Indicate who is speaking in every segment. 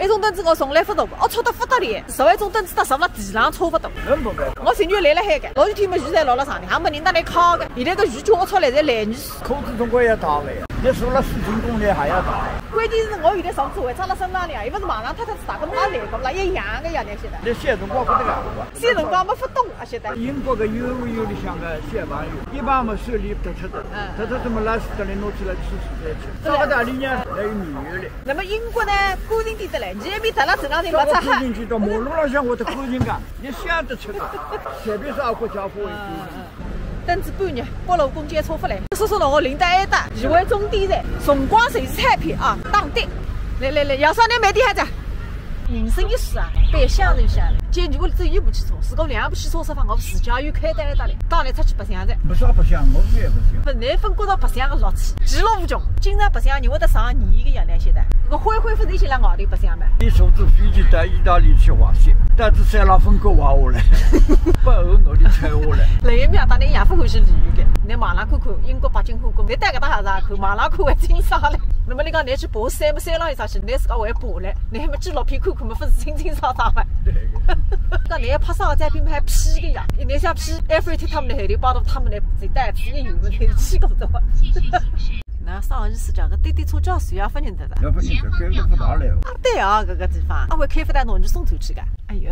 Speaker 1: 一种凳子我从来不坐过，我吵得不得了。10万种凳子搭上了地上差不多。
Speaker 2: 能不办？
Speaker 1: 我前女友来了海个，老几天没雨才落了床，还没人搭来烤个。现在个雨叫我吵来才来雨。
Speaker 2: 口子总归要打的，你说了4斤重的还要打。
Speaker 1: 关键是我现在上次还装了身上了，又不是马上太太大个哪来个，那一样个呀，那现在。
Speaker 2: 你现在我不得干过。
Speaker 1: 现在辰光没法动啊，现在。
Speaker 2: 英国个有的像个小朋友，一般嘛手里得吃的，他怎么拉屎的来拿起来吃再吃。澳大利亚还有女的。
Speaker 1: 那么英国呢，干净点的嘞，你那边踏了正常人没擦汗。
Speaker 2: 进去到马路上向我的干净个，你想得吃个，特别是澳国家伙为
Speaker 1: 等至半日，北路公检查出来，说了我领导挨打，2位中点站，辰光随时彩票啊，打的。来，杨少年买点啥子？人生一世啊，百享人享。今天我只有一部汽车，如果2部汽车释放，我自驾游开得挨打嘞，当然出去白相噻。
Speaker 2: 不啥白相，我也不相。
Speaker 1: 不，难分觉到白相的乐趣，其乐无穷。经常白相人会得上年个样那些的，我恢复内心来外头白相嘛。
Speaker 2: 你坐坐飞机到意大利去滑雪，但是塞拉芬哥滑下来，不后我的踩下来。
Speaker 1: 另一面，当然也不欢喜旅游的。你马上看看英国白金汉宫，你带个大下子看，马上看还清爽嘞。那么你讲你去爬山么？山上有啥去？你自个会爬嘞？你还没纪录片看看么？不是清清爽爽吗？讲你还拍照照片还 P 个呀？你想 P 埃菲尔铁塔么的后头包到他们的最带皮的油么？你去过的吗？那上意思讲个滴滴车叫谁也不认得的。
Speaker 2: 要不认得，开个不大来。
Speaker 1: 啊对啊，这个地方，啊会开不带侬去送头去的。哎呦，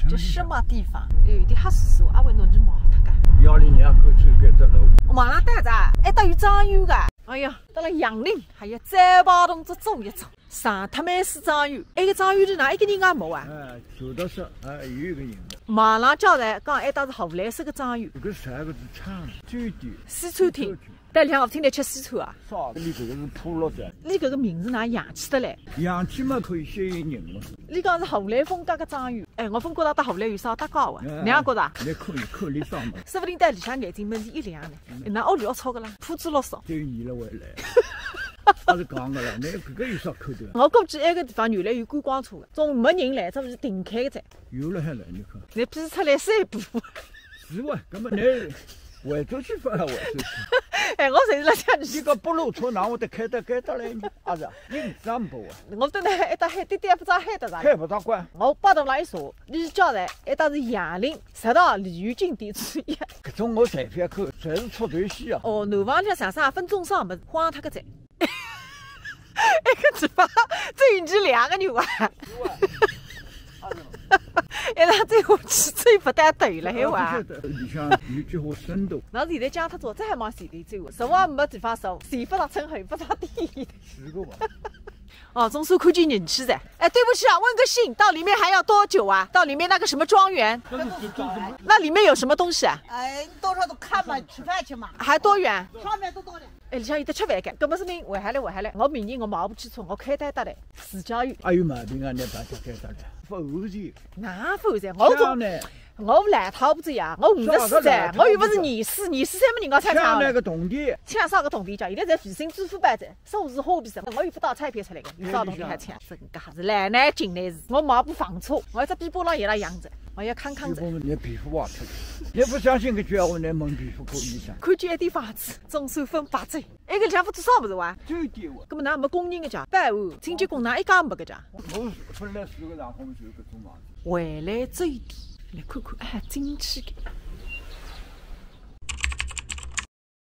Speaker 1: 这什么地方？有点吓死我，啊会侬去毛脱个。
Speaker 2: 102口走该得路。
Speaker 1: 我马上带着，还到有张园个。哎呀，到了杨林，还有展宝同志走一走，上特曼斯庄园，那个庄园里哪一个人也没啊？
Speaker 2: 走到说，有一个人的。
Speaker 1: 马上交代，讲还到是荷兰式个庄园。
Speaker 2: 这个3个字唱酒店、
Speaker 1: 西餐厅。带两个厅来吃西餐啊？
Speaker 2: 啥？你这个是普罗的。
Speaker 1: 你这个名字哪洋气的嘞？
Speaker 2: 洋气嘛可以吸引人嘛。
Speaker 1: 你讲是荷兰风格个庄园，哎，我分觉得到荷兰有啥搭高啊？你也觉得？
Speaker 2: 你可以口里上嘛。
Speaker 1: 说不定在里向眼睛门一亮呢。那屋里要吵个啦，铺子落少。
Speaker 2: 只有你了回来。还是讲个啦，那这个有啥口头？
Speaker 1: 我估计那个地方原来有观光车的，总没人来，这不是停开的噻。
Speaker 2: 有了还来你看。
Speaker 1: 你批出来3步。
Speaker 2: 是哇，根本你回头去发回头去。
Speaker 1: 哎，我随时来想
Speaker 2: 你个不路车，哪我得开得来呢？啊是，你3步啊。
Speaker 1: 我等那一搭海滴滴也不知道海得啥。
Speaker 2: 海不咋管。
Speaker 1: 我报到那一说，你交代一搭是杨林10道鲤鱼景点之一。
Speaker 2: 搿种我随便看，全是出头戏啊。
Speaker 1: 哦，南方里32分钟上么荒他个在。那个地方最近2个牛啊！一趟最后去最不带对了，还哇！
Speaker 2: 里向有句话深度。
Speaker 1: 那现在讲他做，这还往前头走，实话没地方说，前不着村后不着地。
Speaker 2: 是个吧？
Speaker 1: 哦，总算看见人气噻！哎，对不起啊，问个信，到里面还要多久啊？到里面那个什么庄园？那里面有什么东西啊？
Speaker 3: 哎，到时候看嘛，吃饭去嘛。
Speaker 1: 还多远？
Speaker 3: 上面都到了。
Speaker 1: 哎，里向有得吃饭的，搿么说明回海来。我明年我毛不起车，我开单得来自驾游。
Speaker 2: 还有毛病啊？你把它开得来，不后钱。
Speaker 1: 哪不后钱？我总我来套不子呀，我54岁，我又不是24岁没人家抢
Speaker 2: 那个铜钿，
Speaker 1: 抢啥个铜钿叫？现在在微信支付宝在，数字货币上，我又不打彩票出来的，有啥铜钿还抢？真噶是来难进来是，我毛不房车，我一只皮包浪也来养着，我要看着。
Speaker 2: 你皮肤挖脱了，你不相信个句话，你问皮肤可以想。
Speaker 1: 看见一点房子，总算分8折，那个里向不做啥不是哇？
Speaker 2: 酒店哇，
Speaker 1: 搿么哪没工人个家？百万清洁工哪一家没个家？
Speaker 2: 我本来4个上我们就搿种房子。
Speaker 1: 回来最低。来看看，哎，进去的，